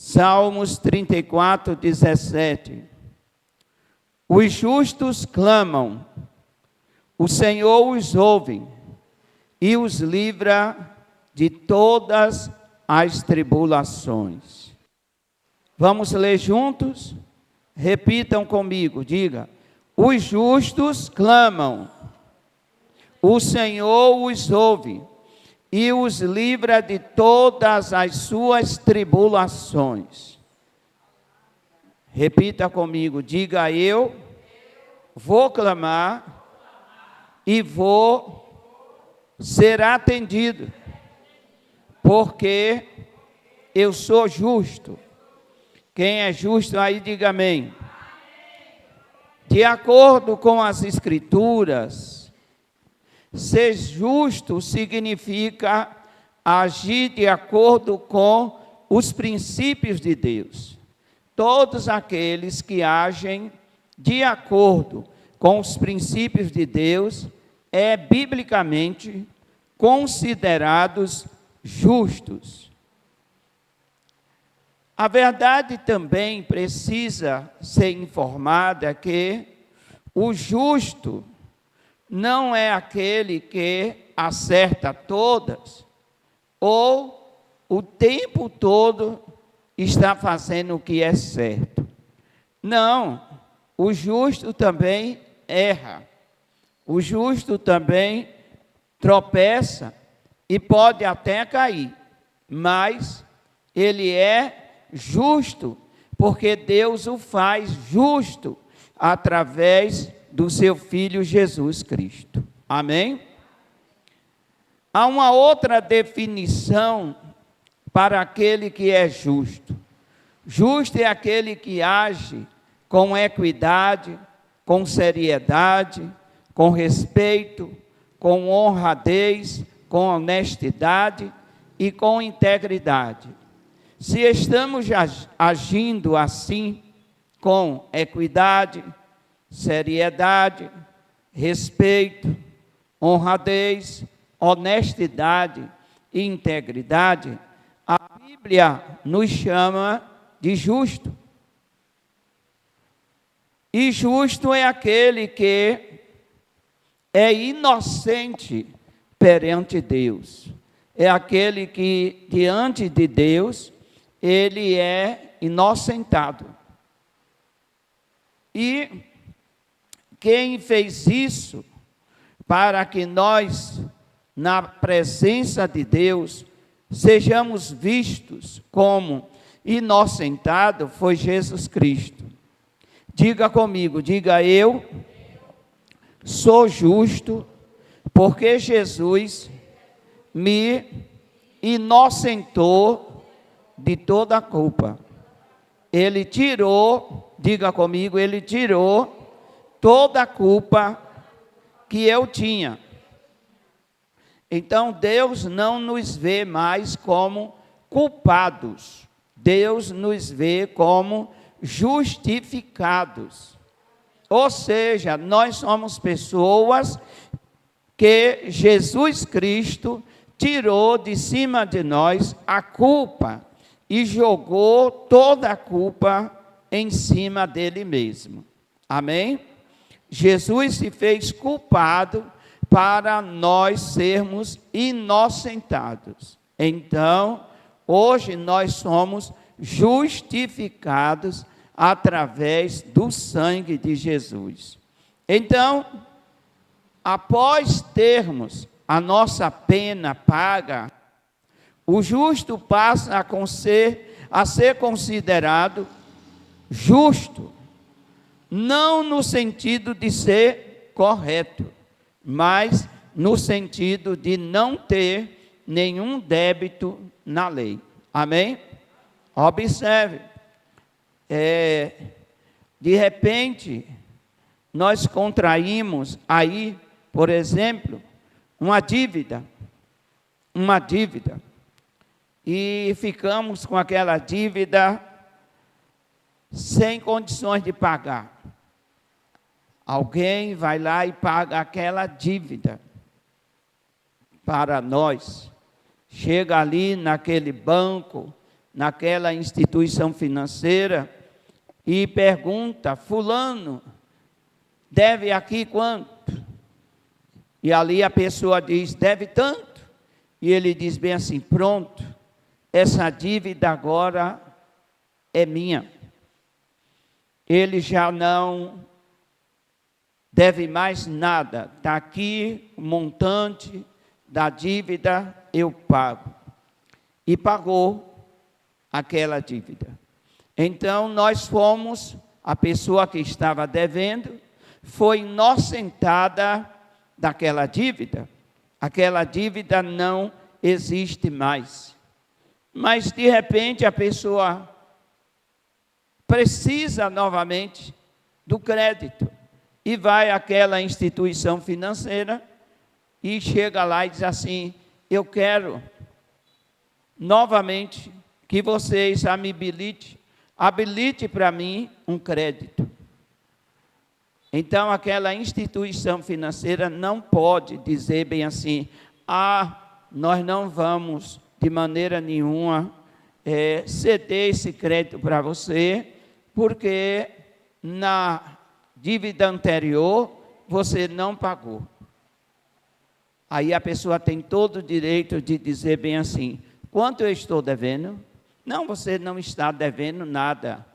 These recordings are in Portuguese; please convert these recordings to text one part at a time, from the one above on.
Salmos 34, 17. Os justos clamam, o Senhor os ouve e os livra de todas as tribulações. Vamos ler juntos? Repitam comigo, diga: os justos clamam, o Senhor os ouve e os livra de todas as suas tribulações. Repita comigo, diga: eu vou clamar e vou ser atendido, porque eu sou justo. Quem é justo aí, diga amém. De acordo com as Escrituras, ser justo significa agir de acordo com os princípios de Deus. Todos aqueles que agem de acordo com os princípios de Deus é biblicamente considerados justos. A verdade também precisa ser informada que o justo não é aquele que acerta todas ou o tempo todo está fazendo o que é certo. Não, o justo também erra. O justo também tropeça e pode até cair, mas ele é justo, porque Deus o faz justo através do seu Filho Jesus Cristo. Amém? Há uma outra definição para aquele que é justo. Justo é aquele que age com equidade, com seriedade, com respeito, com honradez, com honestidade e com integridade. Se estamos agindo assim, com equidade, seriedade, respeito, honradez, honestidade e integridade, a Bíblia nos chama de justo. E justo é aquele que é inocente perante Deus. É aquele que, diante de Deus, ele é inocentado. E quem fez isso para que nós, na presença de Deus, sejamos vistos como inocentados, foi Jesus Cristo. Diga comigo, diga: eu sou justo, porque Jesus me inocentou de toda a culpa. Ele tirou, diga comigo, ele tirou toda a culpa que eu tinha. Então Deus não nos vê mais como culpados. Deus nos vê como justificados. Ou seja, nós somos pessoas que Jesus Cristo tirou de cima de nós a culpa e jogou toda a culpa em cima dele mesmo. Amém? Jesus se fez culpado para nós sermos inocentados. Então, hoje nós somos justificados através do sangue de Jesus. Então, após termos a nossa pena paga, o justo passa a ser considerado justo, não no sentido de ser correto, mas no sentido de não ter nenhum débito na lei. Amém? Observe, de repente, nós contraímos aí, por exemplo, uma dívida, e ficamos com aquela dívida sem condições de pagar. Alguém vai lá e paga aquela dívida para nós. Chega ali naquele banco, naquela instituição financeira e pergunta: fulano, deve aqui quanto? E ali a pessoa diz: deve tanto. E ele diz bem assim: pronto, essa dívida agora é minha. Ele já não deve mais nada. Está aqui o montante da dívida, eu pago. E pagou aquela dívida. Então, nós fomos, a pessoa que estava devendo, foi inocentada daquela dívida. Aquela dívida não existe mais. Mas, de repente, a pessoa precisa novamente do crédito. E vai àquela instituição financeira e chega lá e diz assim: eu quero novamente que vocês habilite para mim um crédito. Então, aquela instituição financeira não pode dizer bem assim: nós não vamos de maneira nenhuma ceder esse crédito para você, porque na dívida anterior você não pagou. Aí a pessoa tem todo o direito de dizer bem assim: quanto eu estou devendo? Não, você não está devendo nada.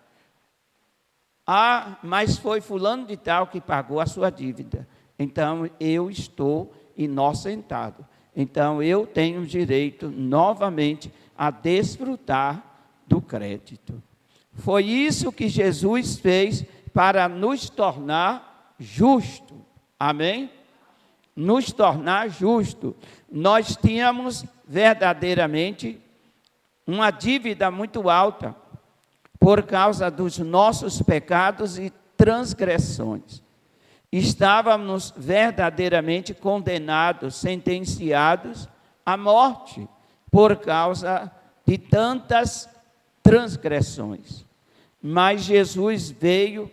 Mas foi fulano de tal que pagou a sua dívida. Então, eu estou inocentado. Então, eu tenho direito, novamente, a desfrutar do crédito. Foi isso que Jesus fez para nos tornar justo. Amém? Nos tornar justo. Nós tínhamos verdadeiramente uma dívida muito alta por causa dos nossos pecados e transgressões. Estávamos verdadeiramente condenados, sentenciados à morte por causa de tantas transgressões. Mas Jesus veio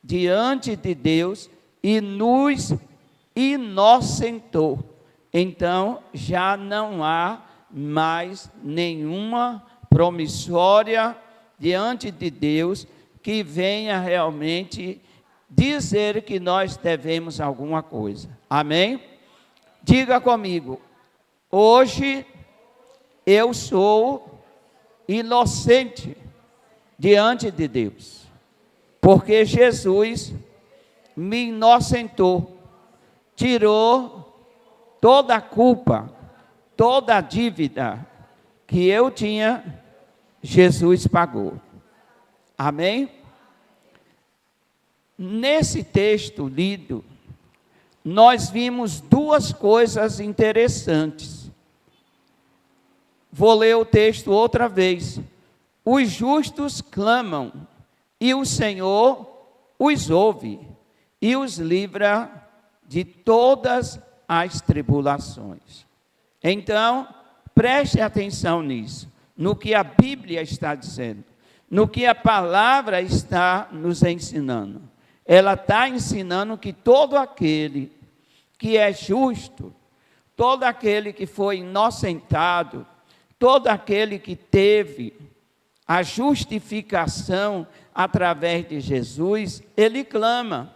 diante de Deus e nos inocentou. Então, já não há mais nenhuma promissória diante de Deus que venha realmente dizer que nós devemos alguma coisa. Amém? Diga comigo: hoje eu sou inocente diante de Deus, porque Jesus me inocentou, tirou toda a culpa, toda a dívida que eu tinha, Jesus pagou. Amém? Nesse texto lido, nós vimos duas coisas interessantes. Vou ler o texto outra vez. Os justos clamam, e o Senhor os ouve, e os livra de todas as tribulações. Então, preste atenção nisso, no que a Bíblia está dizendo, no que a palavra está nos ensinando. Ela está ensinando que todo aquele que é justo, todo aquele que foi inocentado, todo aquele que teve a justificação através de Jesus, ele clama.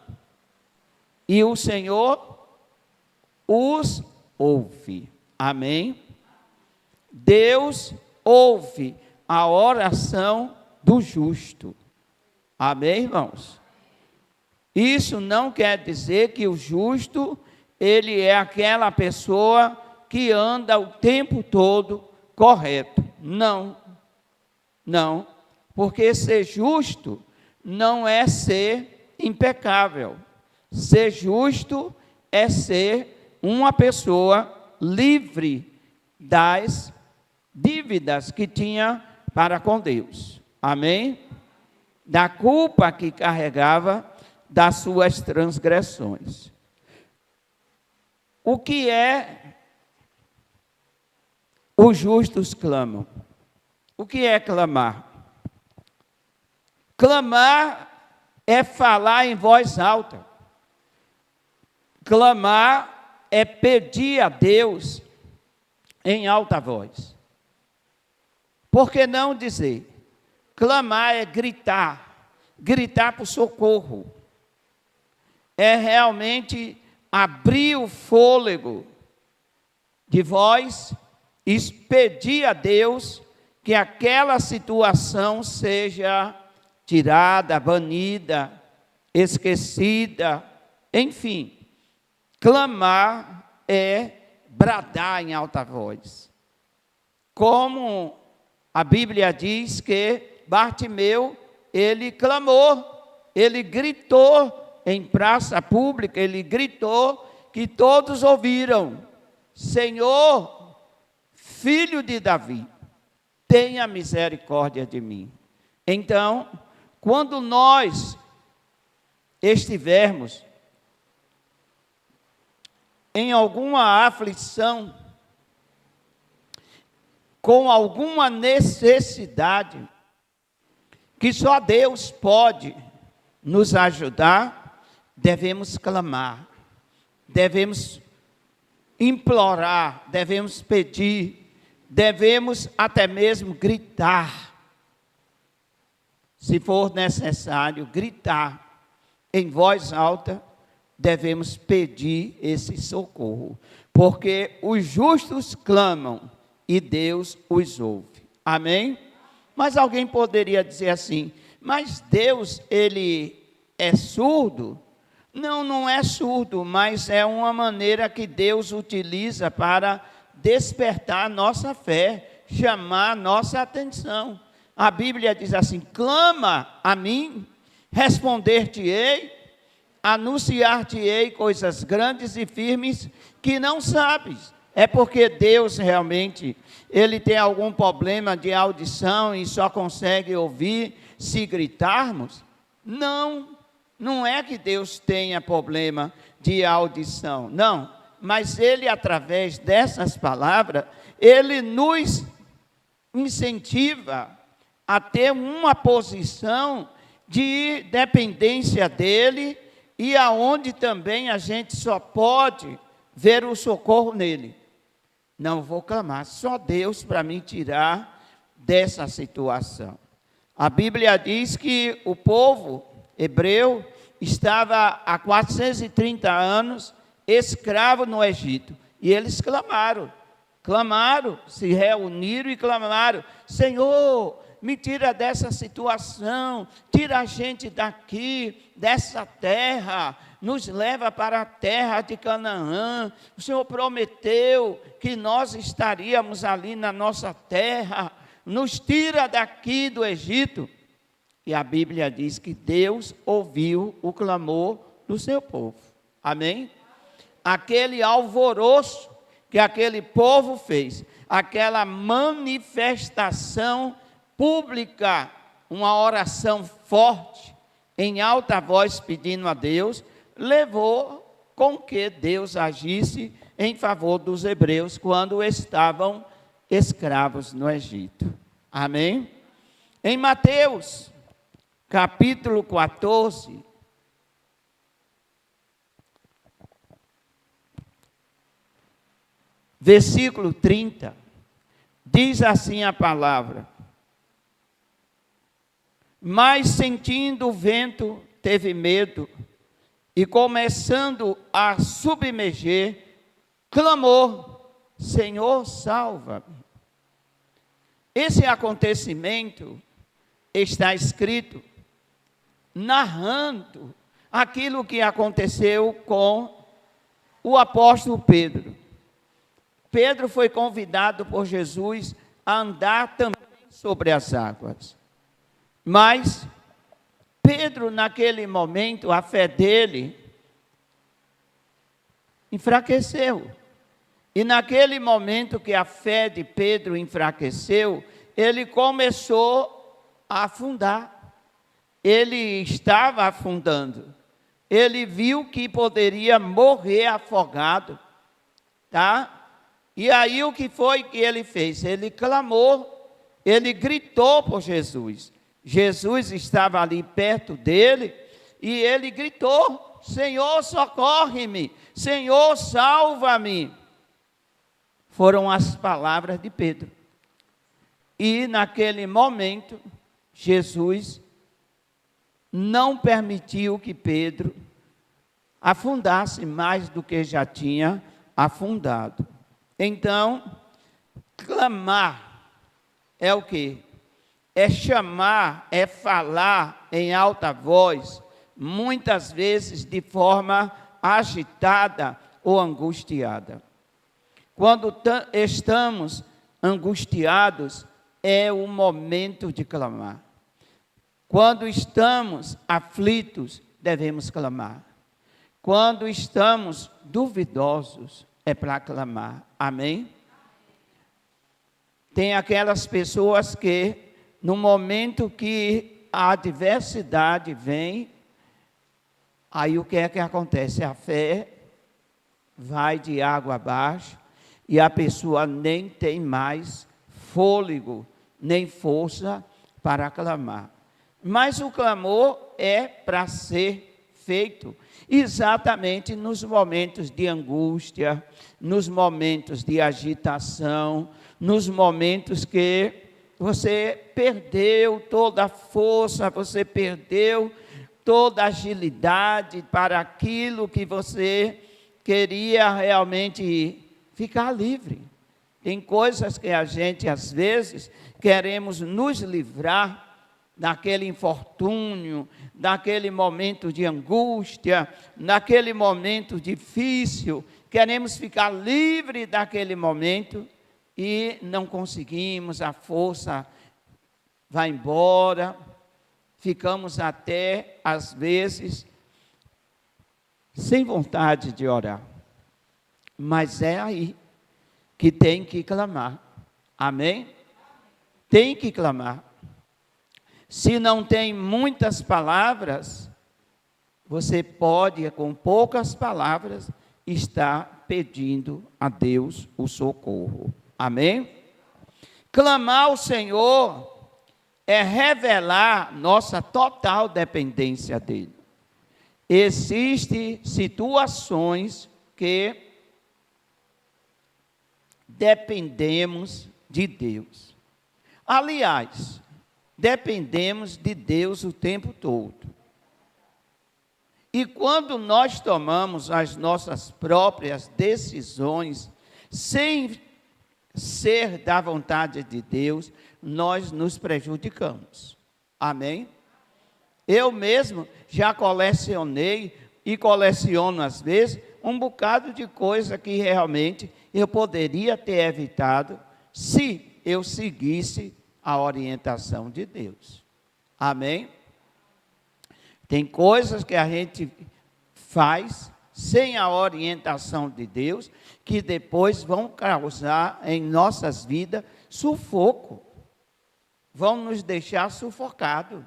E o Senhor os ouve. Amém? Deus ouve a oração do justo. Amém, irmãos? Isso não quer dizer que o justo, ele é aquela pessoa que anda o tempo todo correto. Não, não, porque ser justo não é ser impecável. Ser justo é ser uma pessoa livre das dívidas que tinha para com Deus. Amém? Da culpa que carregava das suas transgressões. O que é os justos clamam? O que é clamar? Clamar é falar em voz alta. Clamar é pedir a Deus em alta voz. Por que não dizer? Clamar é gritar, gritar por socorro. É realmente abrir o fôlego de voz e pedir a Deus que aquela situação seja tirada, banida, esquecida, enfim. Clamar é bradar em alta voz. Como a Bíblia diz que Bartimeu, ele clamou, ele gritou em praça pública, ele gritou que todos ouviram: Senhor, filho de Davi, tenha misericórdia de mim. Então, quando nós estivermos em alguma aflição, com alguma necessidade, que só Deus pode nos ajudar, devemos clamar, devemos implorar, devemos pedir, devemos até mesmo gritar. Se for necessário gritar em voz alta, devemos pedir esse socorro, porque os justos clamam e Deus os ouve. Amém? Mas alguém poderia dizer assim: mas Deus, ele é surdo? Não, não é surdo, mas é uma maneira que Deus utiliza para despertar nossa fé, chamar nossa atenção. A Bíblia diz assim: clama a mim, responder-te-ei, anunciar-te-ei coisas grandes e firmes que não sabes. É porque Deus realmente, ele tem algum problema de audição e só consegue ouvir se gritarmos? Não, não é que Deus tenha problema de audição, não. Mas ele, através dessas palavras, ele nos incentiva a ter uma posição de dependência dele e aonde também a gente só pode ver o socorro nele. Não vou clamar, só Deus para me tirar dessa situação. A Bíblia diz que o povo hebreu estava há 430 anos escravo no Egito. E eles clamaram, se reuniram e clamaram: Senhor, me tira dessa situação, tira a gente daqui, dessa terra, nos leva para a terra de Canaã. O Senhor prometeu que nós estaríamos ali na nossa terra, nos tira daqui do Egito. E a Bíblia diz que Deus ouviu o clamor do seu povo. Amém? Aquele alvoroço que aquele povo fez, aquela manifestação pública, uma oração forte, em alta voz pedindo a Deus, levou com que Deus agisse em favor dos hebreus quando estavam escravos no Egito. Amém? Em Mateus, capítulo 14, versículo 30, diz assim a palavra: mas sentindo o vento, teve medo, e começando a submerger, clamou: Senhor, salva-me. Esse acontecimento está escrito narrando aquilo que aconteceu com o apóstolo Pedro. Pedro foi convidado por Jesus a andar também sobre as águas. Mas Pedro, naquele momento, a fé dele enfraqueceu. E naquele momento que a fé de Pedro enfraqueceu, ele começou a afundar. Ele estava afundando. Ele viu que poderia morrer afogado, tá? E aí o que foi que ele fez? Ele clamou, ele gritou por Jesus. Jesus estava ali perto dele e ele gritou: Senhor, socorre-me, Senhor, salva-me. Foram as palavras de Pedro. E naquele momento, Jesus não permitiu que Pedro afundasse mais do que já tinha afundado. Então, clamar é o quê? É chamar, é falar em alta voz, muitas vezes de forma agitada ou angustiada. Quando estamos angustiados, é o momento de clamar. Quando estamos aflitos, devemos clamar. Quando estamos duvidosos, é para clamar. Amém? Tem aquelas pessoas que, no momento que a adversidade vem, aí o que é que acontece? A fé vai de água abaixo e a pessoa nem tem mais fôlego, nem força para clamar. Mas o clamor é para ser feito exatamente nos momentos de angústia, nos momentos de agitação, nos momentos que você perdeu toda a força, você perdeu toda a agilidade para aquilo que você queria realmente ficar livre. Tem coisas que a gente, às vezes, queremos nos livrar daquele infortúnio, daquele momento de angústia, naquele momento difícil, queremos ficar livre daquele momento e não conseguimos, a força vai embora, ficamos até, às vezes, sem vontade de orar. Mas é aí que tem que clamar. Amém? Tem que clamar. Se não tem muitas palavras, você pode, com poucas palavras, estar pedindo a Deus o socorro. Amém? Clamar ao Senhor é revelar nossa total dependência dEle. Existem situações que dependemos de Deus. Aliás, dependemos de Deus o tempo todo. E quando nós tomamos as nossas próprias decisões, sem ser da vontade de Deus, nós nos prejudicamos. Amém? Eu mesmo já colecionei e coleciono às vezes um bocado de coisa que realmente eu poderia ter evitado se eu seguisse a orientação de Deus. Amém? Tem coisas que a gente faz sem a orientação de Deus, que depois vão causar em nossas vidas sufoco. Vão nos deixar sufocados.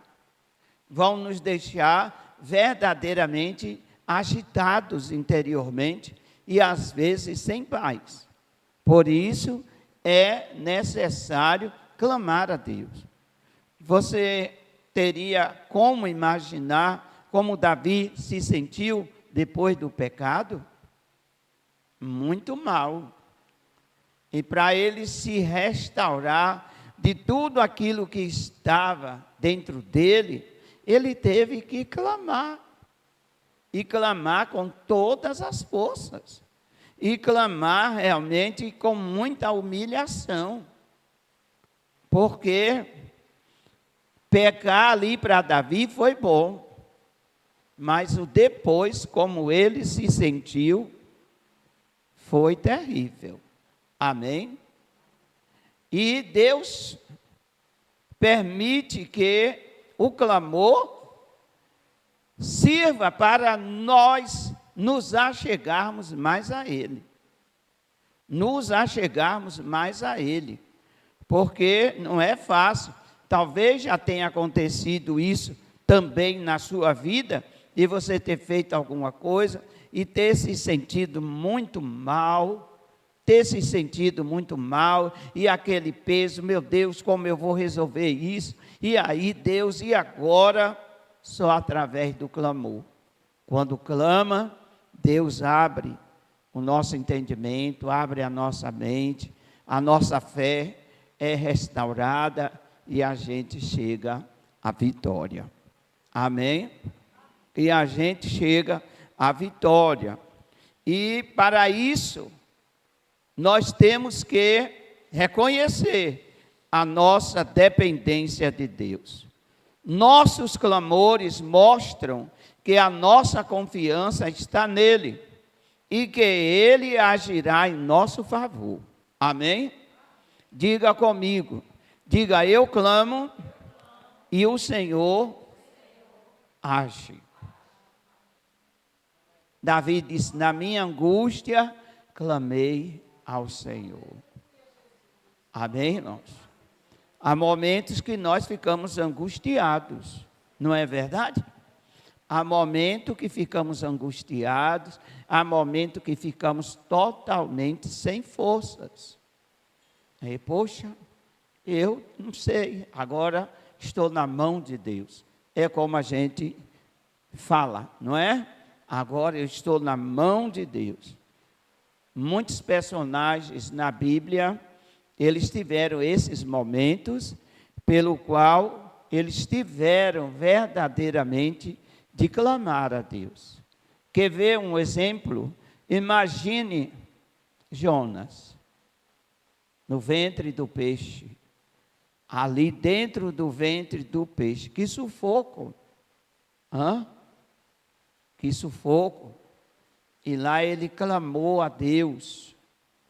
Vão nos deixar verdadeiramente agitados interiormente e às vezes sem paz. Por isso é necessário clamar a Deus. Você teria como imaginar como Davi se sentiu depois do pecado? Muito mal. E para ele se restaurar de tudo aquilo que estava dentro dele, ele teve que clamar. E clamar com todas as forças. E clamar realmente com muita humilhação. Porque pecar ali para Davi foi bom. Mas o depois, como ele se sentiu, foi terrível. Amém? E Deus permite que o clamor sirva para nós nos achegarmos mais a Ele. Nos achegarmos mais a Ele. Porque não é fácil. Talvez já tenha acontecido isso também na sua vida, e você ter feito alguma coisa e ter se sentido muito mal, e aquele peso, meu Deus, como eu vou resolver isso? E aí, Deus, e agora? Só através do clamor. Quando clama, Deus abre o nosso entendimento, abre a nossa mente, a nossa fé, é restaurada e a gente chega à vitória. Amém? E a gente chega à vitória. E para isso, nós temos que reconhecer a nossa dependência de Deus. Nossos clamores mostram que a nossa confiança está nele e que ele agirá em nosso favor. Amém? Diga comigo, diga: eu clamo e o Senhor age. Davi disse: na minha angústia clamei ao Senhor. Amém, irmãos? Há momentos que nós ficamos angustiados, não é verdade? Há momentos que ficamos angustiados, há momentos que ficamos totalmente sem forças. Aí, poxa, eu não sei, agora estou na mão de Deus. É como a gente fala, não é? Agora eu estou na mão de Deus. Muitos personagens na Bíblia, eles tiveram esses momentos, pelo qual eles tiveram verdadeiramente de clamar a Deus. Quer ver um exemplo? Imagine Jonas, no ventre do peixe, ali dentro do ventre do peixe. Que sufoco! Que sufoco! E lá ele clamou a Deus.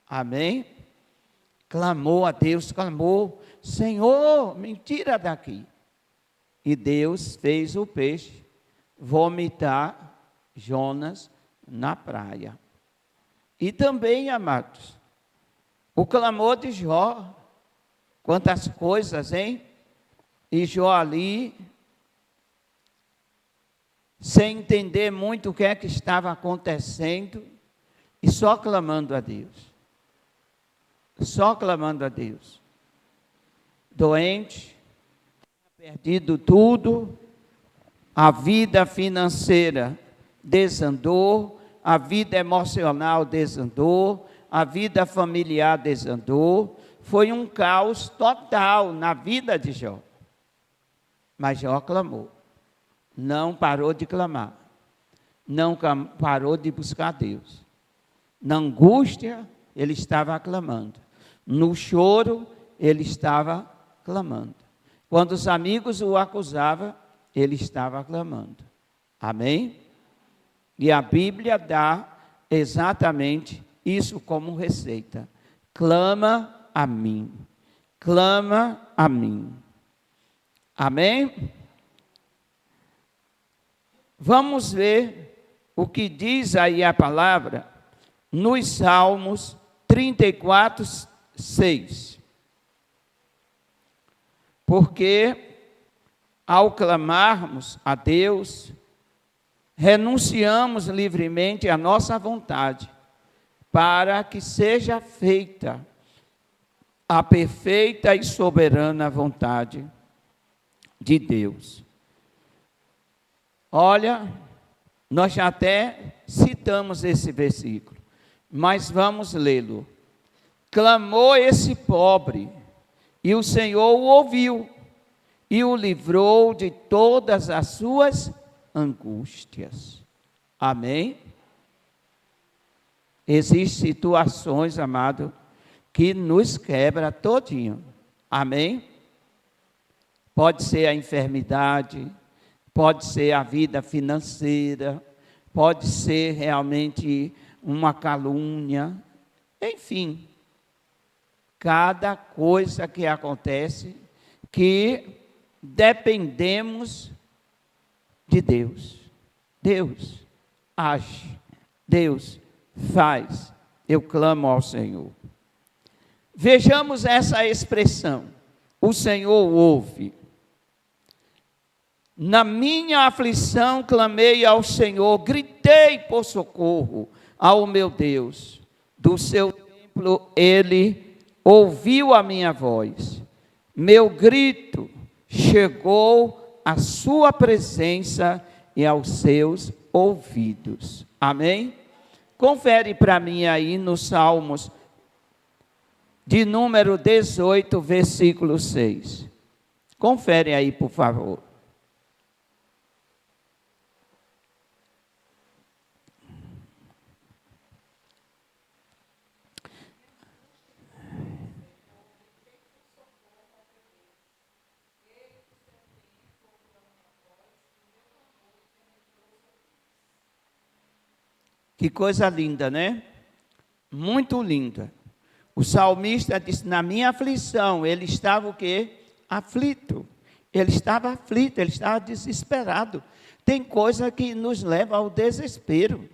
Amém? Clamou a Deus, clamou: Senhor, me tira daqui. E Deus fez o peixe vomitar Jonas na praia. E também, amados, o clamor de Jó. Quantas coisas, hein? E Jó ali, sem entender muito o que é que estava acontecendo, e só clamando a Deus. Só clamando a Deus. Doente, perdido tudo, a vida financeira desandou, a vida emocional desandou, a vida familiar desandou. Foi um caos total na vida de Jó. Mas Jó clamou. Não parou de clamar. Não parou de buscar Deus. Na angústia, ele estava clamando. No choro, ele estava clamando. Quando os amigos o acusavam, ele estava clamando. Amém? E a Bíblia dá exatamente isso como receita. Clama a mim. Clama a mim. Amém? Vamos ver o que diz aí a palavra nos Salmos 34, 6. Porque ao clamarmos a Deus, renunciamos livremente à nossa vontade, para que seja feita a perfeita e soberana vontade de Deus. Olha, nós já até citamos esse versículo, mas vamos lê-lo. Clamou esse pobre, e o Senhor o ouviu, e o livrou de todas as suas angústias. Amém? Existem situações, amado, que nos quebra todinho. Amém? Pode ser a enfermidade, pode ser a vida financeira, pode ser realmente uma calúnia, enfim, cada coisa que acontece que dependemos de Deus. Deus age, Deus faz. Eu clamo ao Senhor. Vejamos essa expressão: o Senhor ouve. Na minha aflição clamei ao Senhor, gritei por socorro ao meu Deus. Do seu templo ele ouviu a minha voz. Meu grito chegou à sua presença e aos seus ouvidos. Amém? Confere para mim aí nos Salmos de número 18, versículo 6. Confere aí, por favor. Que coisa linda, né? Muito linda. O salmista disse, na minha aflição, ele estava o quê? Aflito. Ele estava aflito, ele estava desesperado. Tem coisa que nos leva ao desespero.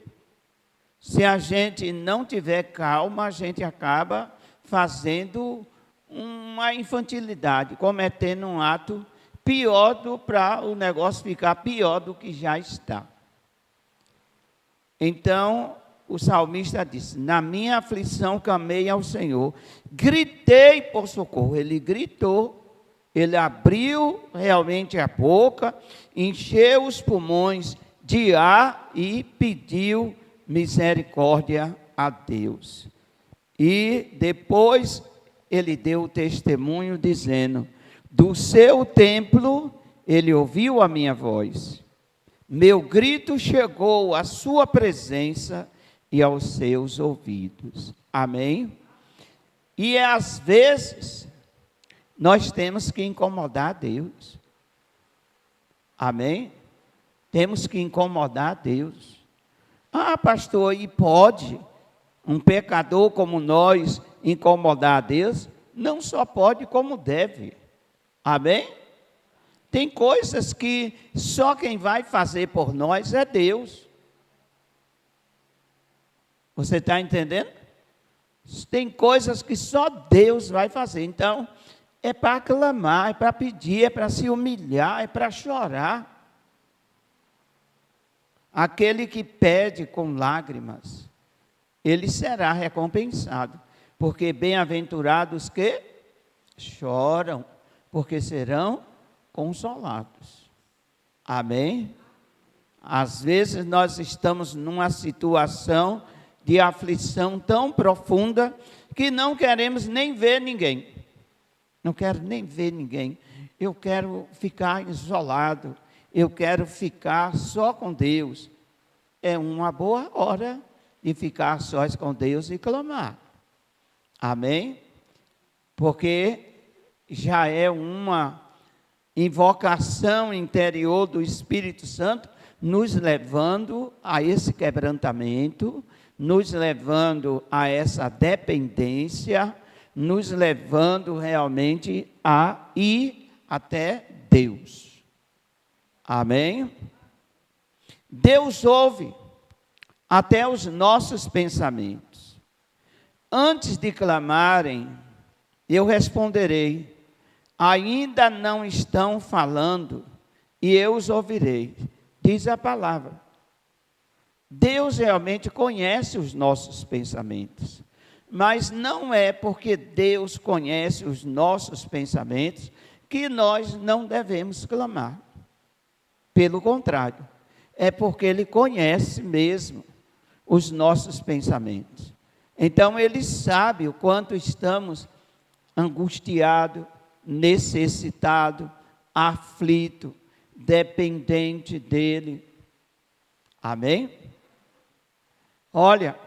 Se a gente não tiver calma, a gente acaba fazendo uma infantilidade, cometendo um ato pior para o negócio ficar pior do que já está. Então, o salmista disse, na minha aflição clamei ao Senhor, gritei por socorro. Ele gritou, ele abriu realmente a boca, encheu os pulmões de ar e pediu misericórdia a Deus. E depois ele deu o testemunho dizendo, do seu templo ele ouviu a minha voz. Meu grito chegou à sua presença e aos seus ouvidos. Amém? E às vezes, nós temos que incomodar a Deus. Amém? Temos que incomodar a Deus. Ah, pastor, e pode um pecador como nós incomodar a Deus? Não só pode, como deve. Amém? Tem coisas que só quem vai fazer por nós é Deus. Você está entendendo? Tem coisas que só Deus vai fazer. Então, é para clamar, é para pedir, é para se humilhar, é para chorar. Aquele que pede com lágrimas, ele será recompensado. Porque bem-aventurados que choram, porque serão consolados. Amém? Às vezes nós estamos numa situação de aflição tão profunda que não queremos nem ver ninguém. Não quero nem ver ninguém. Eu quero ficar isolado. Eu quero ficar só com Deus. É uma boa hora de ficar sós com Deus e clamar. Amém? Porque já é uma invocação interior do Espírito Santo, nos levando a esse quebrantamento, nos levando a essa dependência, nos levando realmente a ir até Deus. Amém? Deus ouve até os nossos pensamentos. Antes de clamarem, eu responderei, ainda não estão falando, e eu os ouvirei, diz a palavra. Deus realmente conhece os nossos pensamentos, mas não é porque Deus conhece os nossos pensamentos que nós não devemos clamar. Pelo contrário, é porque Ele conhece mesmo os nossos pensamentos. Então, Ele sabe o quanto estamos angustiados, necessitados, aflitos, dependentes dEle. Amém? Olha,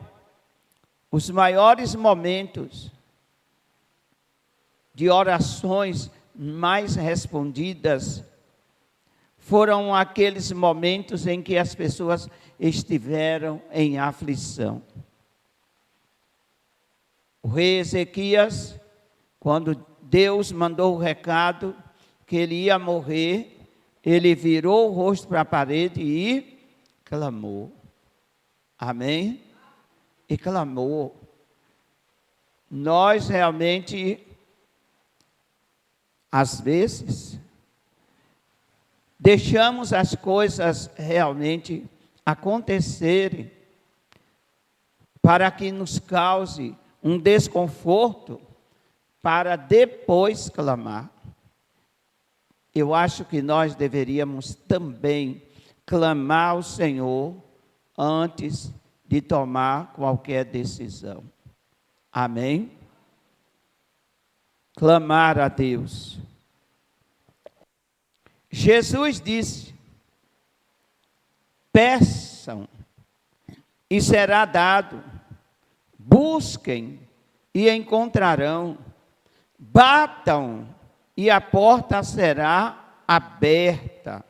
os maiores momentos de orações mais respondidas foram aqueles momentos em que as pessoas estiveram em aflição. O rei Ezequias, quando Deus mandou o recado que ele ia morrer, ele virou o rosto para a parede e clamou. Amém? E clamou. Nós realmente, às vezes, deixamos as coisas realmente acontecerem para que nos cause um desconforto para depois clamar. Eu acho que nós deveríamos também clamar ao Senhor antes de tomar qualquer decisão. Amém? clamar a Deus. Jesus disse: peçam e será dado, busquem e encontrarão, batam e a porta será aberta,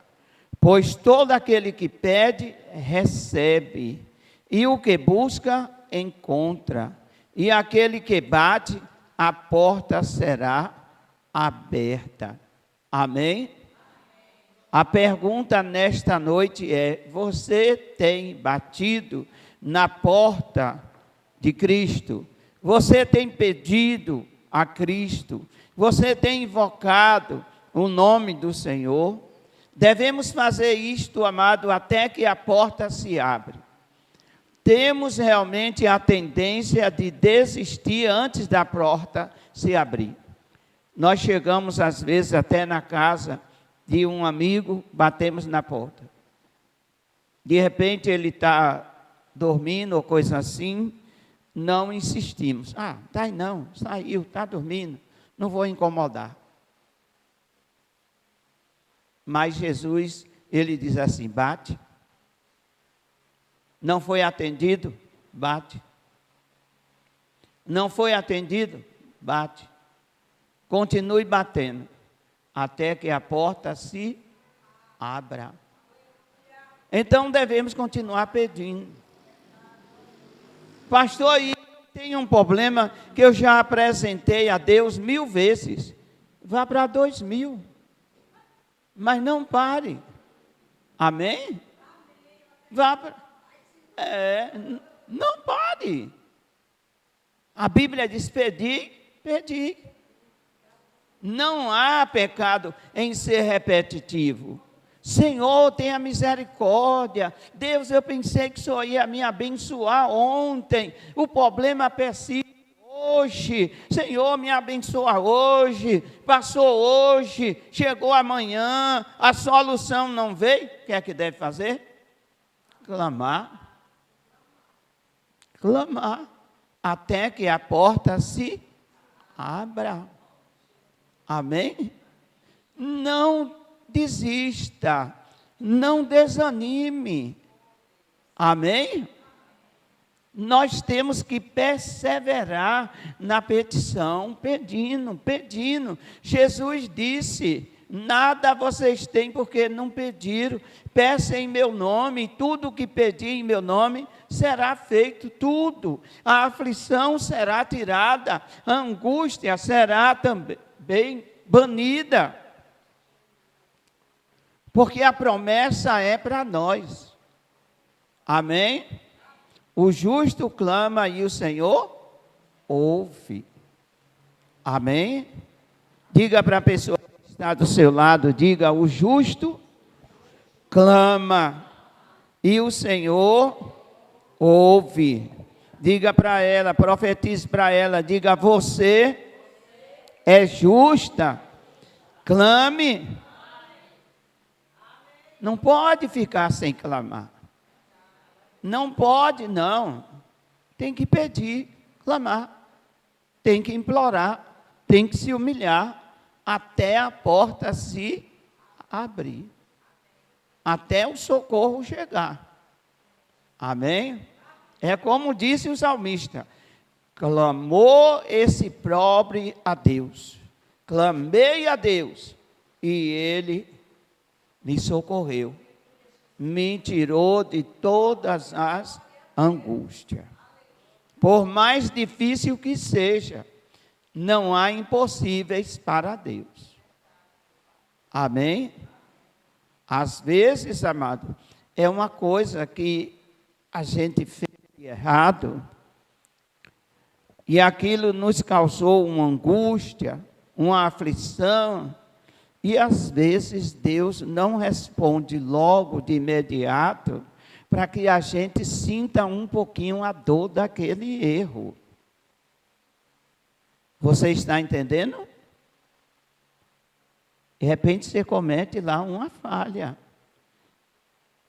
pois todo aquele que pede, recebe, e o que busca, encontra, e aquele que bate, a porta será aberta. Amém? A pergunta nesta noite é: você tem batido na porta de Cristo? Você tem pedido a Cristo? Você tem invocado o nome do Senhor? Devemos fazer isto, amado, até que a porta se abra. Temos realmente a tendência de desistir antes da porta se abrir. Nós chegamos às vezes até na casa de um amigo, batemos na porta. De repente ele está dormindo ou coisa assim, não insistimos. Tá aí não, saiu, está dormindo, não vou incomodar. Mas Jesus, ele diz assim: bate. Não foi atendido? Bate. Não foi atendido? Bate. Continue batendo, até que a porta se abra. Então devemos continuar pedindo. Pastor, aí tem um problema que eu já apresentei a Deus 1000 vezes. Vá para 2000. Mas não pare. Amém? Vá para... não pare. A Bíblia diz: pedir, pedir. Não há pecado em ser repetitivo. Senhor, tenha misericórdia. Deus, eu pensei que o Senhor ia me abençoar ontem. O problema persiste hoje. Senhor, me abençoa hoje. Passou hoje, chegou amanhã, a solução não veio. O que é que deve fazer? Clamar. Clamar. Até que a porta se abra. Amém? Não desista, não desanime. Amém? Nós temos que perseverar na petição, pedindo. Jesus disse: nada vocês têm porque não pediram. Peça em meu nome, tudo o que pedir em meu nome será feito, tudo. A aflição será tirada, a angústia será também banida. Porque a promessa é para nós. Amém? O justo clama e o Senhor ouve. Amém? Diga para a pessoa que está do seu lado, diga: o justo clama e o Senhor ouve. Diga para ela, profetize para ela, diga: você é justa, clame. Não pode ficar sem clamar. Não pode, não. Tem que pedir, clamar. Tem que implorar, tem que se humilhar até a porta se abrir. Até o socorro chegar. Amém? É como disse o salmista: clamou esse pobre a Deus. Clamei a Deus e Ele me socorreu, me tirou de todas as angústias. Por mais difícil que seja, não há impossíveis para Deus. Amém? Às vezes, amado, é uma coisa que a gente fez de errado, e aquilo nos causou uma angústia, uma aflição, e às vezes Deus não responde logo de imediato, para que a gente sinta um pouquinho a dor daquele erro. Você está entendendo? De repente você comete lá uma falha.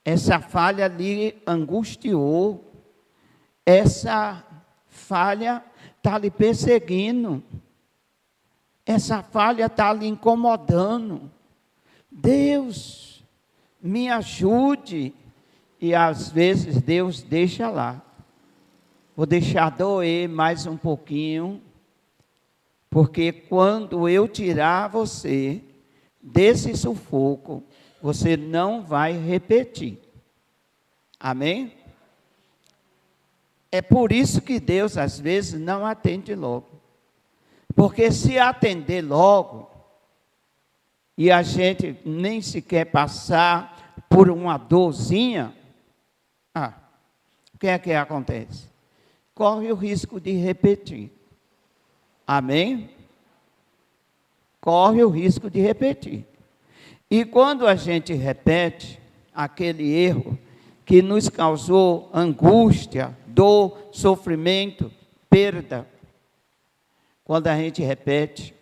Essa falha lhe angustiou. Essa falha está lhe perseguindo. Essa falha está lhe incomodando. Deus, me ajude. E às vezes Deus deixa lá. Vou deixar doer mais um pouquinho, porque quando eu tirar você desse sufoco, você não vai repetir. Amém? É por isso que Deus às vezes não atende logo. Porque se atender logo, e a gente nem sequer passar por uma dorzinha, o que é que acontece? Corre o risco de repetir. Amém? Corre o risco de repetir. E quando a gente repete aquele erro que nos causou angústia, dor, sofrimento, perda, quando a gente repete,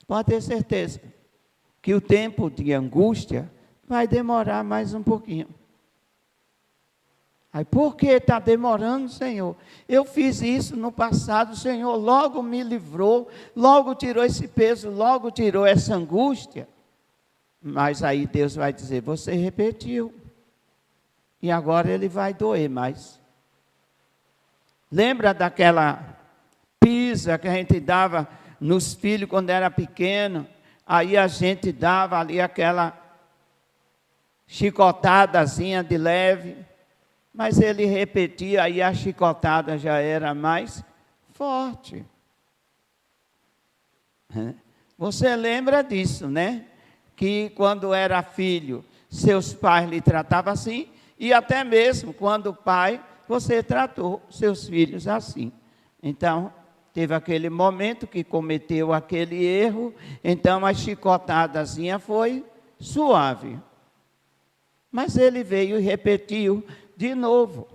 pode ter certeza que o tempo de angústia vai demorar mais um pouquinho. Aí, por que está demorando, Senhor? Eu fiz isso no passado, o Senhor logo me livrou, logo tirou esse peso, logo tirou essa angústia. Mas aí Deus vai dizer, você repetiu. E agora ele vai doer mais. Lembra daquela pisa que a gente dava nos filhos quando era pequeno? Aí a gente dava ali aquela chicotadazinha de leve. Mas ele repetia, aí a chicotada já era mais forte. Você lembra disso, né? Que quando era filho, seus pais lhe tratavam assim, e até mesmo quando pai, você tratou seus filhos assim. Então, teve aquele momento que cometeu aquele erro, então a chicotadazinha foi suave. Mas ele veio e repetiu de novo.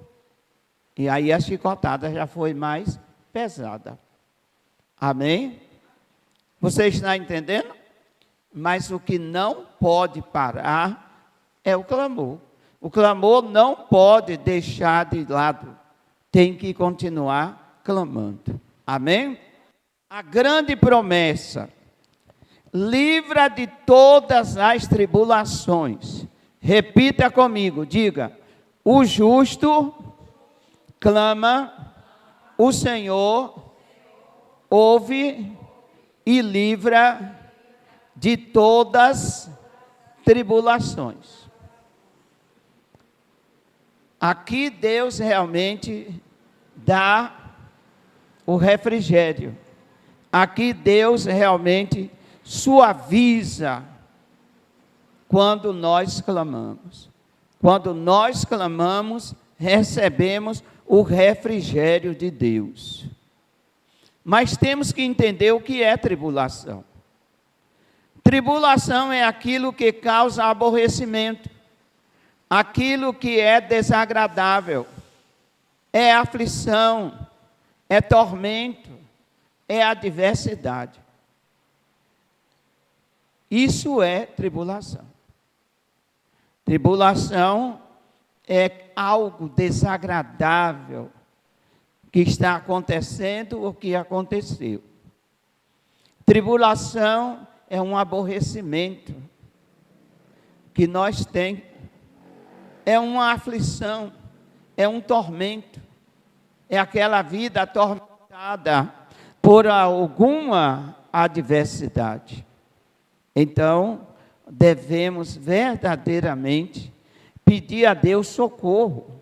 E aí a chicotada já foi mais pesada. Amém? Você está entendendo? Mas o que não pode parar é o clamor. O clamor não pode deixar de lado. Tem que continuar clamando. Amém? A grande promessa: livra de todas as tribulações. Repita comigo, diga: o justo clama, o Senhor ouve e livra de todas tribulações. Aqui Deus realmente dá o refrigério. Aqui Deus realmente suaviza quando nós clamamos. Quando nós clamamos, recebemos o refrigério de Deus. Mas temos que entender o que é tribulação. Tribulação é aquilo que causa aborrecimento, aquilo que é desagradável, é aflição, é tormento, é adversidade. Isso é tribulação. Tribulação é algo desagradável que está acontecendo ou que aconteceu. Tribulação é um aborrecimento que nós temos, é uma aflição, é um tormento, é aquela vida atormentada por alguma adversidade. Então, devemos verdadeiramente pedir a Deus socorro,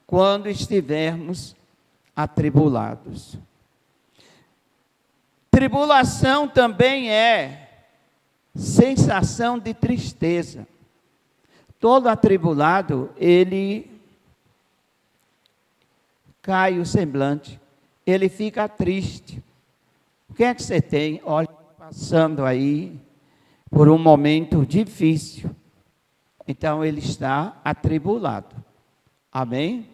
quando estivermos atribulados. Tribulação também é sensação de tristeza. Todo atribulado, ele cai o semblante, ele fica triste. O que é que você tem? Olha, passando aí por um momento difícil. Então ele está atribulado. Amém?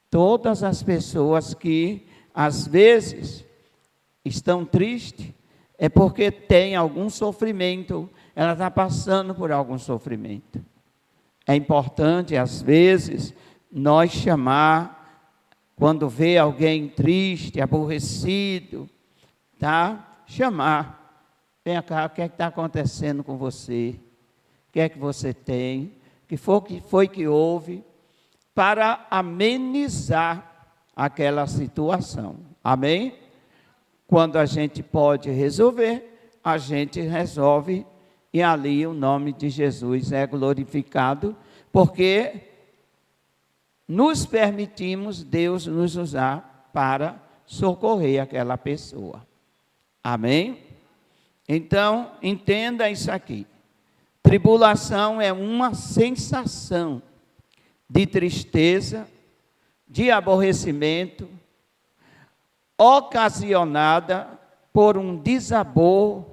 Todas as pessoas que às vezes estão tristes, é porque tem algum sofrimento, ela está passando por algum sofrimento. É importante, às vezes, nós chamar, quando vê alguém triste, aborrecido, tá? Chamar. Vem cá, o que é que está acontecendo com você? O que é que você tem? O que foi que houve? Para amenizar aquela situação. Amém? Quando a gente pode resolver, a gente resolve e ali o nome de Jesus é glorificado, porque nos permitimos Deus nos usar para socorrer aquela pessoa. Amém? Então, entenda isso aqui. Tribulação é uma sensação de tristeza, de aborrecimento, ocasionada por um desabor,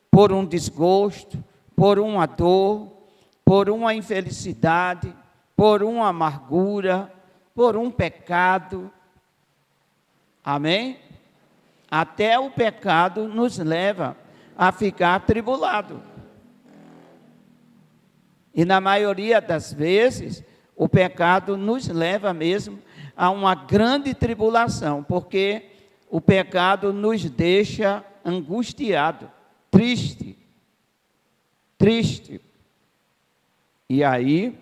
por um desgosto, por uma dor, por uma infelicidade, por uma amargura, por um pecado. Amém? Até o pecado nos leva a ficar atribulado. E na maioria das vezes, o pecado nos leva mesmo a uma grande tribulação, porque o pecado nos deixa angustiado, triste. E aí,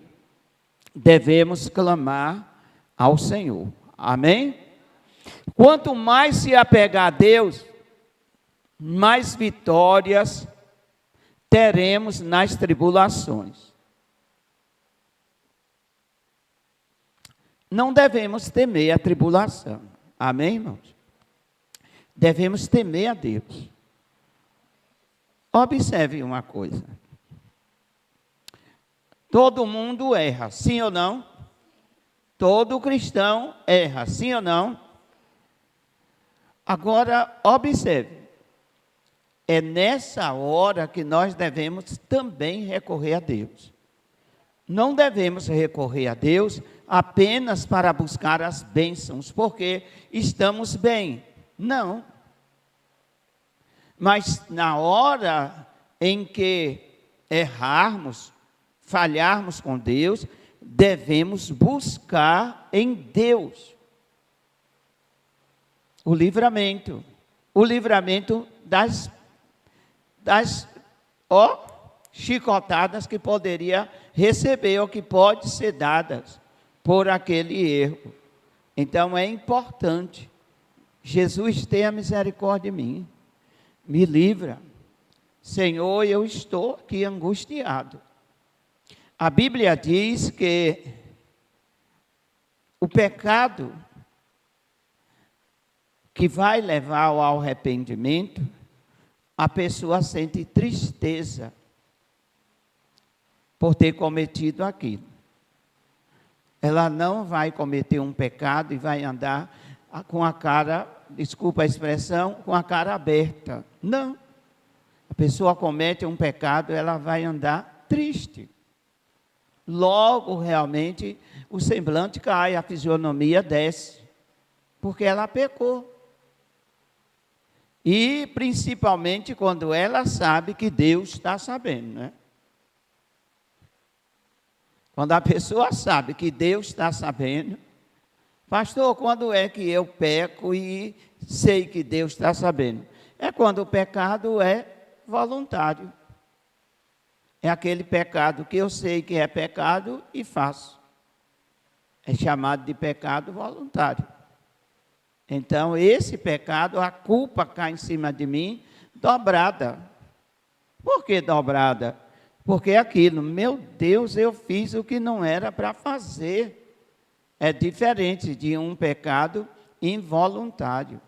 devemos clamar ao Senhor. Amém? Quanto mais se apegar a Deus, mais vitórias teremos nas tribulações. Não devemos temer a tribulação. Amém, irmãos? Devemos temer a Deus. Observe uma coisa. Todo mundo erra, sim ou não? Todo cristão erra, sim ou não? Agora, observe. É nessa hora que nós devemos também recorrer a Deus. Não devemos recorrer a Deus apenas para buscar as bênçãos, porque estamos bem. Não. Mas na hora em que errarmos, falharmos com Deus, devemos buscar em Deus o livramento das chicotadas que poderia receber ou que pode ser dadas por aquele erro. Então é importante. Jesus, tenha misericórdia de mim. Me livra. Senhor, eu estou aqui angustiado. A Bíblia diz que o pecado que vai levar ao arrependimento, a pessoa sente tristeza por ter cometido aquilo. Ela não vai cometer um pecado e vai andar com a cara, desculpa a expressão, com a cara aberta. Não. A pessoa comete um pecado, ela vai andar triste. Logo, realmente, o semblante cai, a fisionomia desce, porque ela pecou. E, principalmente, quando ela sabe que Deus está sabendo, né? Quando a pessoa sabe que Deus está sabendo, pastor, quando é que eu peco e sei que Deus está sabendo? É quando o pecado é voluntário. É aquele pecado que eu sei que é pecado e faço. É chamado de pecado voluntário. Então, esse pecado, a culpa cai em cima de mim, dobrada. Por que dobrada? Porque aquilo, meu Deus, eu fiz o que não era para fazer. É diferente de um pecado involuntário.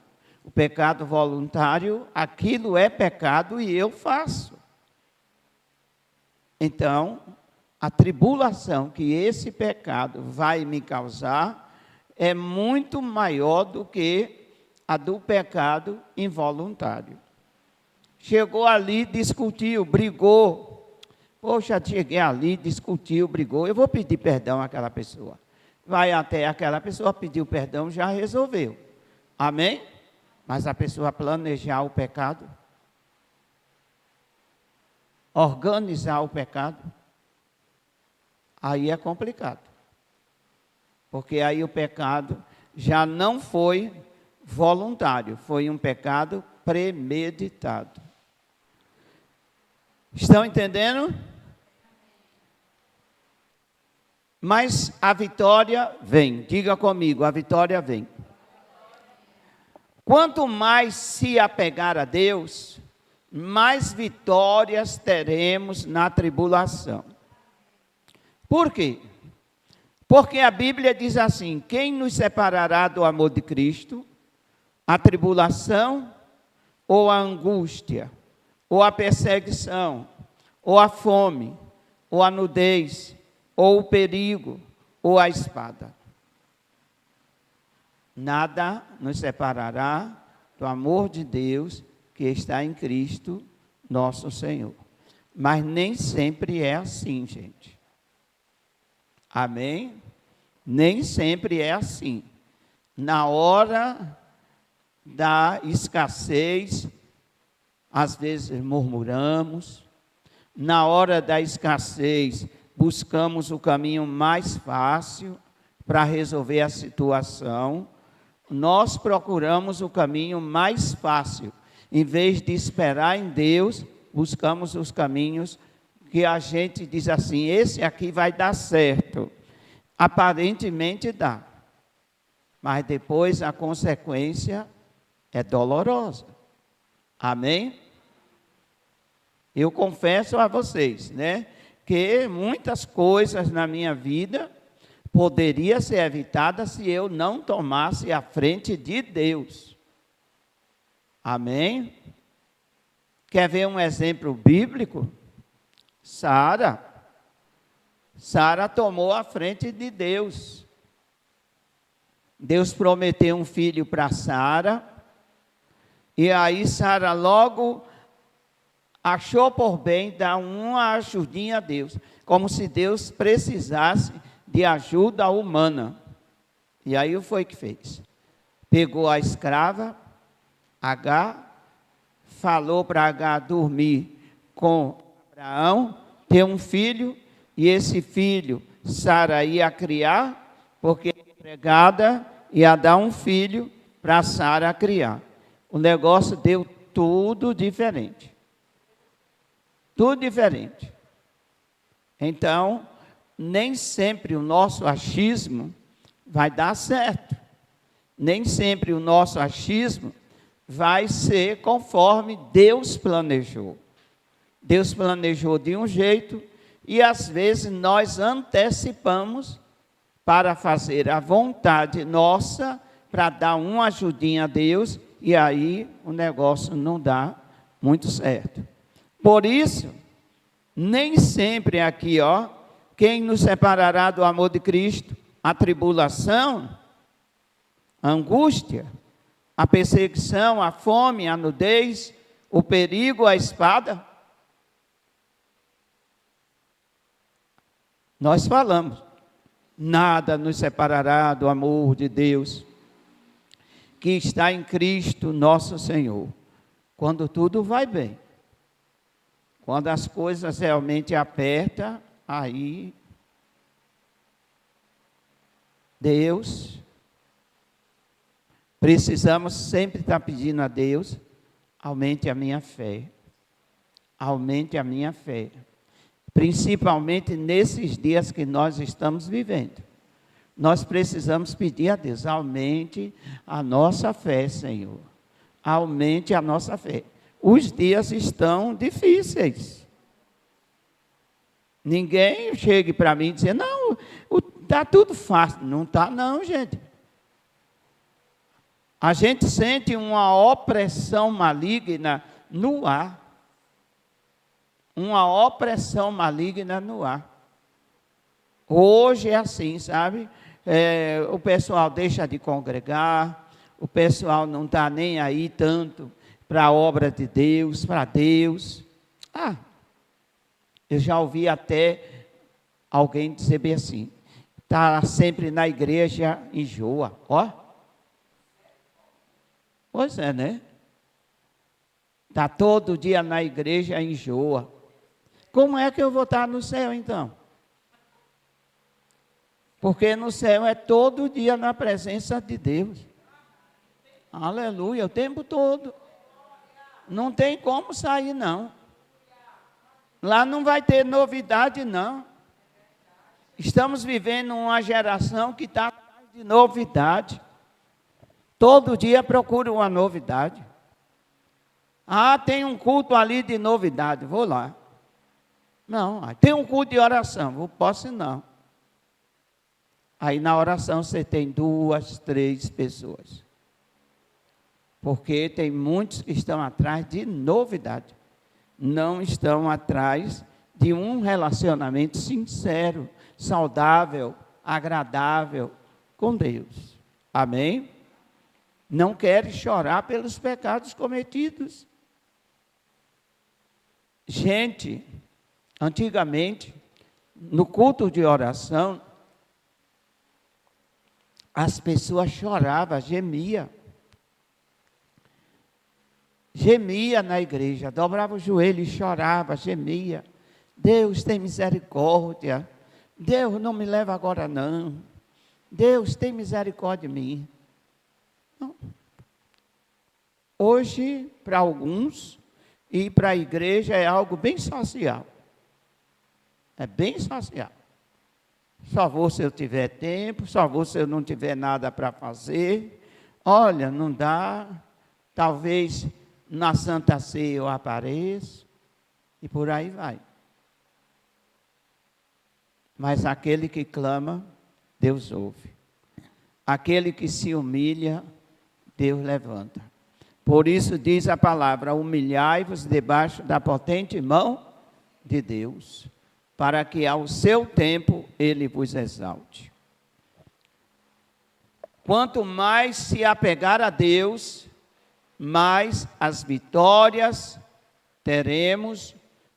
O pecado voluntário, aquilo é pecado e eu faço. Então, a tribulação que esse pecado vai me causar é muito maior do que a do pecado involuntário. Chegou ali, discutiu, brigou. Poxa, cheguei ali, discutiu, brigou. Eu vou pedir perdão àquela pessoa. Vai até aquela pessoa, pediu perdão, já resolveu. Amém? Mas a pessoa planejar o pecado, organizar o pecado, aí é complicado. Porque aí o pecado já não foi voluntário, foi um pecado premeditado. Estão entendendo? Mas a vitória vem. Diga comigo, a vitória vem. Quanto mais se apegar a Deus, mais vitórias teremos na tribulação. Por quê? Porque a Bíblia diz assim: quem nos separará do amor de Cristo? A tribulação, ou a angústia, ou a perseguição, ou a fome, ou a nudez, ou o perigo, ou a espada. Nada nos separará do amor de Deus que está em Cristo, nosso Senhor. Mas nem sempre é assim, gente. Amém? Nem sempre é assim. Na hora da escassez, às vezes murmuramos. Na hora da escassez, buscamos o caminho mais fácil para resolver a situação. Nós procuramos o caminho mais fácil. Em vez de esperar em Deus, buscamos os caminhos que a gente diz assim: esse aqui vai dar certo. Aparentemente dá. Mas depois a consequência é dolorosa. Amém? Eu confesso a vocês, né, que muitas coisas na minha vida poderia ser evitada se eu não tomasse a frente de Deus. Amém? Quer ver um exemplo bíblico? Sara tomou a frente de Deus. Deus prometeu um filho para Sara, e aí Sara logo achou por bem dar uma ajudinha a Deus, como se Deus precisasse de ajuda humana. E aí foi que fez. Pegou a escrava, Agar, falou para Agar dormir com Abraão, ter um filho, e esse filho Sara ia criar, porque a empregada ia dar um filho para Sara criar. O negócio deu tudo diferente. Tudo diferente. Então, nem sempre o nosso achismo vai dar certo. Nem sempre o nosso achismo vai ser conforme Deus planejou. Deus planejou de um jeito e às vezes nós antecipamos para fazer a vontade nossa, para dar uma ajudinha a Deus, e aí o negócio não dá muito certo. Por isso, nem sempre aqui, quem nos separará do amor de Cristo? A tribulação, a angústia, a perseguição, a fome, a nudez, o perigo, a espada. Nós falamos, nada nos separará do amor de Deus, que está em Cristo nosso Senhor. Quando tudo vai bem. Quando as coisas realmente apertam, aí Deus, precisamos sempre estar pedindo a Deus: aumente a minha fé. Aumente a minha fé. Principalmente nesses dias que nós estamos vivendo. Nós precisamos pedir a Deus: aumente a nossa fé, Senhor. Aumente a nossa fé. Os dias estão difíceis. Ninguém chegue para mim e dizer: não, está tudo fácil. Não está não, gente. A gente sente uma opressão maligna no ar. Uma opressão maligna no ar. Hoje é assim, sabe? O pessoal deixa de congregar, o pessoal não está nem aí tanto para a obra de Deus, para Deus. Eu já ouvi até alguém dizer bem assim: está sempre na igreja, enjoa. Pois é, né? Está todo dia na igreja, enjoa. Como é que eu vou estar no céu, então? Porque no céu é todo dia na presença de Deus. Aleluia, o tempo todo. não tem como sair, não. Lá não vai ter novidade, não. Estamos vivendo uma geração que está atrás de novidade. Todo dia procura uma novidade. Ah, tem um culto ali de novidade, vou lá. Não, tem um culto de oração, posso não. Aí na oração você tem 2, 3 pessoas. Porque tem muitos que estão atrás de novidade. Não estão atrás de um relacionamento sincero, saudável, agradável com Deus. Amém? Não querem chorar pelos pecados cometidos. Gente, antigamente, no culto de oração, as pessoas choravam, gemiam. Gemia na igreja, dobrava o joelho e chorava, gemia. Deus tem misericórdia. Deus não me leva agora não. Deus tem misericórdia de mim. Não. Hoje, para alguns, ir para a igreja é algo bem social. É bem social. Só vou se eu tiver tempo, só vou se eu não tiver nada para fazer. Olha, não dá. Talvez na Santa Ceia eu apareço. E por aí vai. Mas aquele que clama, Deus ouve. Aquele que se humilha, Deus levanta. Por isso diz a palavra: humilhai-vos debaixo da potente mão de Deus, para que ao seu tempo Ele vos exalte. Quanto mais se apegar a Deus, mais as vitórias teremos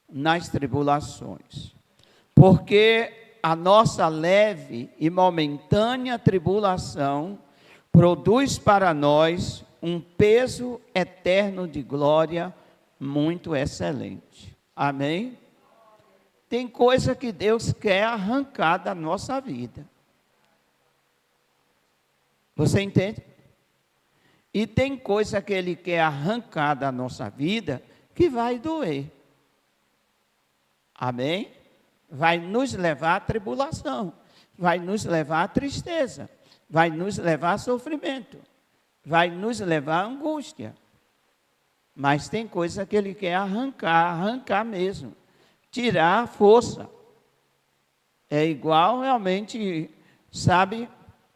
nas tribulações. Porque a nossa leve e momentânea tribulação produz para nós um peso eterno de glória muito excelente. Amém? Tem coisa que Deus quer arrancar da nossa vida. Você entende? E tem coisa que Ele quer arrancar da nossa vida que vai doer. Amém? Vai nos levar à tribulação, vai nos levar à tristeza, vai nos levar a sofrimento, vai nos levar à angústia. Mas tem coisa que Ele quer arrancar mesmo, tirar a força. É igual realmente, sabe,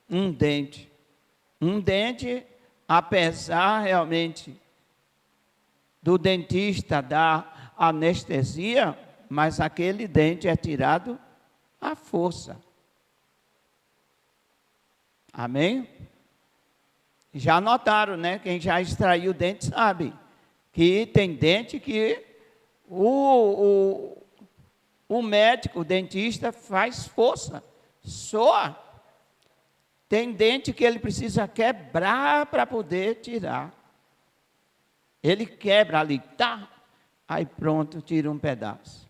um dente. Um dente, apesar realmente do dentista dar anestesia, mas aquele dente é tirado à força. Amém? Já notaram, né? Quem já extraiu o dente sabe que tem dente que o médico, o dentista faz força, soa. Tem dente que ele precisa quebrar para poder tirar. Ele quebra ali, tá? Aí pronto, tira um pedaço.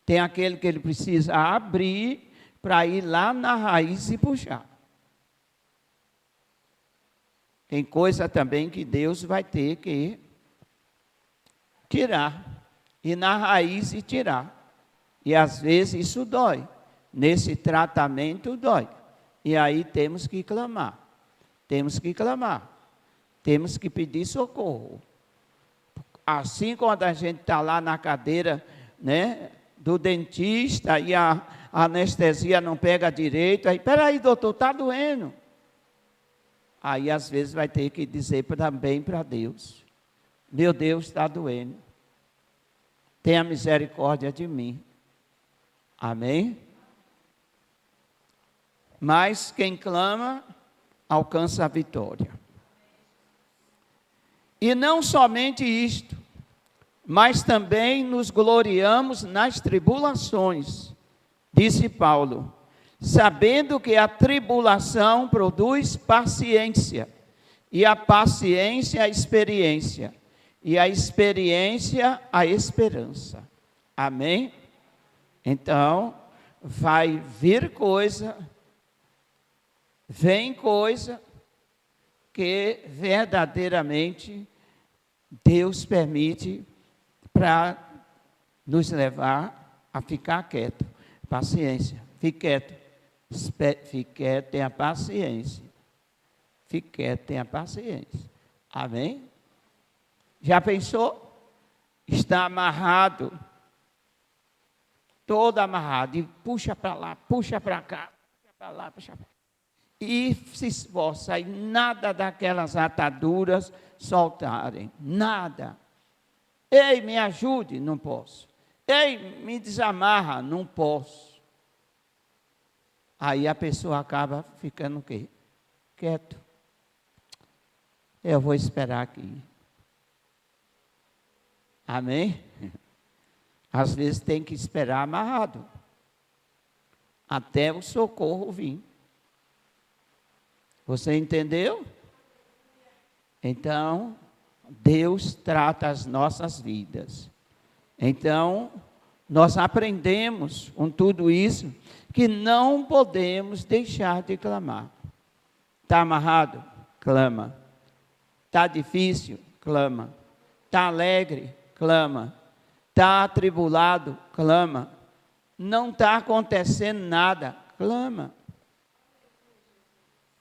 Tem aquele que ele precisa abrir para ir lá na raiz e puxar. Tem coisa também que Deus vai ter que tirar. Ir na raiz e tirar. E às vezes isso dói. Nesse tratamento dói. E aí temos que clamar. Temos que clamar. Temos que pedir socorro. Assim quando a gente está lá na cadeira, né, do dentista e a anestesia não pega direito, aí, peraí, doutor, está doendo. Aí, às vezes, vai ter que dizer também para Deus: meu Deus, está doendo. Tenha misericórdia de mim. Amém? Mas quem clama, alcança a vitória. E não somente isto, mas também nos gloriamos nas tribulações, disse Paulo, sabendo que a tribulação produz paciência, e a paciência a experiência, e a experiência a esperança. Amém? Então, vai vir coisa, vem coisa que verdadeiramente Deus permite para nos levar a ficar quieto. Paciência. Fique quieto. Fique quieto, tenha paciência. Fique quieto, tenha paciência. Amém? Já pensou? Está amarrado. Todo amarrado. E puxa para lá, puxa para cá. Puxa para lá, puxa para cá. E se esforça. E nada daquelas ataduras soltarem. Nada. Ei, me ajude. Não posso. Ei, me desamarra. Não posso. Aí a pessoa acaba ficando o quê? Quieto. Eu vou esperar aqui. Amém? Às vezes tem que esperar amarrado. Até o socorro vir. Você entendeu? Então, Deus trata as nossas vidas. Então, nós aprendemos com tudo isso que não podemos deixar de clamar. Está amarrado? Clama. Está difícil? Clama. Está alegre? Clama. Está atribulado? Clama. Não está acontecendo nada? Clama.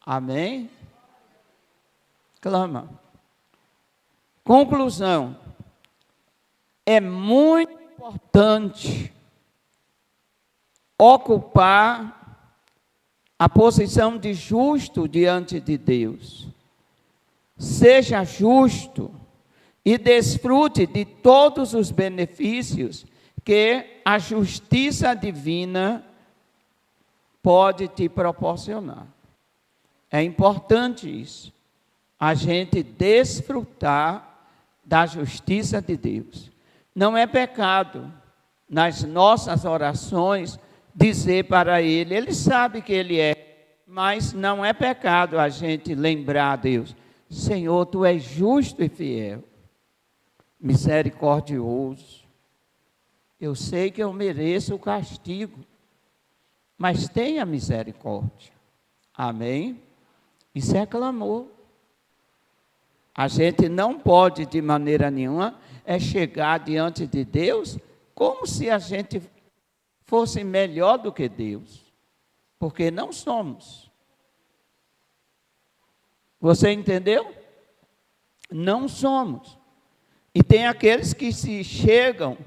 Amém? Clama. Conclusão. É muito importante ocupar a posição de justo diante de Deus. Seja justo e desfrute de todos os benefícios que a justiça divina pode te proporcionar. É importante isso, a gente desfrutar da justiça de Deus. Não é pecado nas nossas orações dizer para Ele, Ele sabe que Ele é, mas não é pecado a gente lembrar a Deus, Senhor, Tu és justo e fiel, misericordioso, eu sei que eu mereço o castigo, mas tenha misericórdia. Amém? Isso é clamor. A gente não pode de maneira nenhuma chegar diante de Deus como se a gente fosse melhor do que Deus, porque não somos. Você entendeu? Não somos. E tem aqueles que se chegam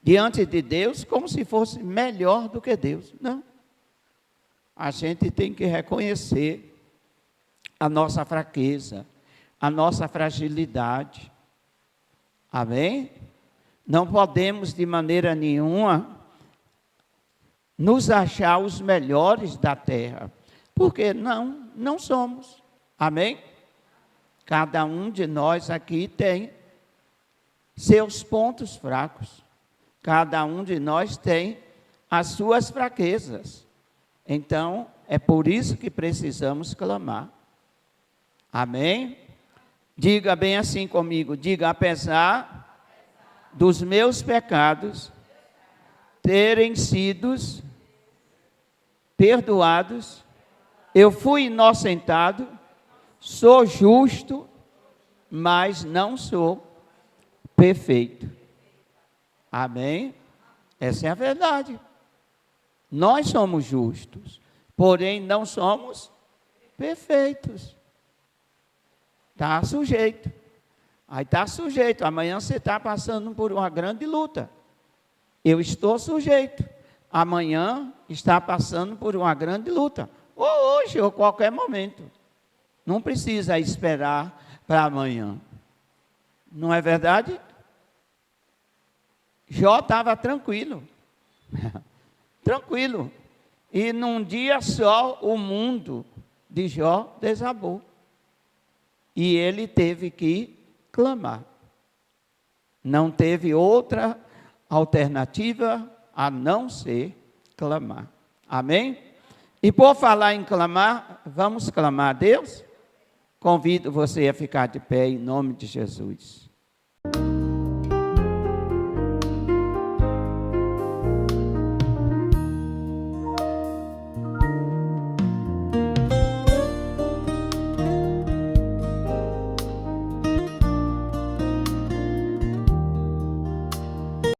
diante de Deus como se fosse melhor do que Deus. Não. A gente tem que reconhecer a nossa fraqueza, a nossa fragilidade. Amém? Não podemos de maneira nenhuma nos achar os melhores da terra, porque não somos. Amém? Cada um de nós aqui tem seus pontos fracos. Cada um de nós tem as suas fraquezas. Então, é por isso que precisamos clamar. Amém? Diga bem assim comigo, diga, apesar dos meus pecados terem sido perdoados, eu fui inocentado, sou justo, mas não sou perfeito. Amém? Essa é a verdade. Nós somos justos, porém não somos perfeitos. Está sujeito. Aí está sujeito. Amanhã você está passando por uma grande luta. Eu estou sujeito. Amanhã está passando por uma grande luta. Ou hoje, ou qualquer momento. Não precisa esperar para amanhã. Não é verdade? Jó estava tranquilo. Tranquilo. E num dia só o mundo de Jó desabou. E ele teve que clamar. Não teve outra alternativa a não ser clamar. Amém? E por falar em clamar, vamos clamar a Deus? Convido você a ficar de pé em nome de Jesus.